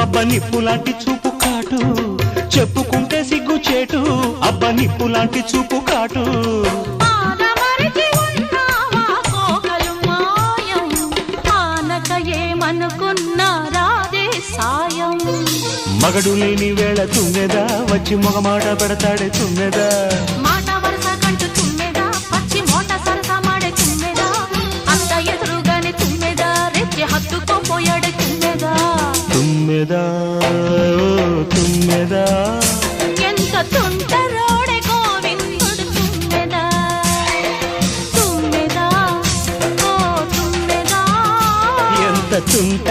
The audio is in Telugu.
అబ్బ నిప్పులాంటి చూపు కాటు చెప్పుకుంటే సిగ్గు చేటు అబ్బ నిప్పులాంటి చూపు కాటు మగడు లేని వేళ తుమ్మెదా వచ్చి మొగమాట పెడతాడే తుమ్మెదా మాట వరస కంటూ తుమ్మెదా పచ్చి మోట సరస మాడే తుమ్మెదా అంత ఎదురుగానే తుమ్మెదా రెచ్చి హత్తుకోపోయాడే తుమ్మెదా తుమ్మెదా తుమ్మెదా ఎంత తుంటరోడే గోవిందుడు తుమ్మెదా తుమ్మెదా ఓ తుమ్మెదా ఎంత తుంట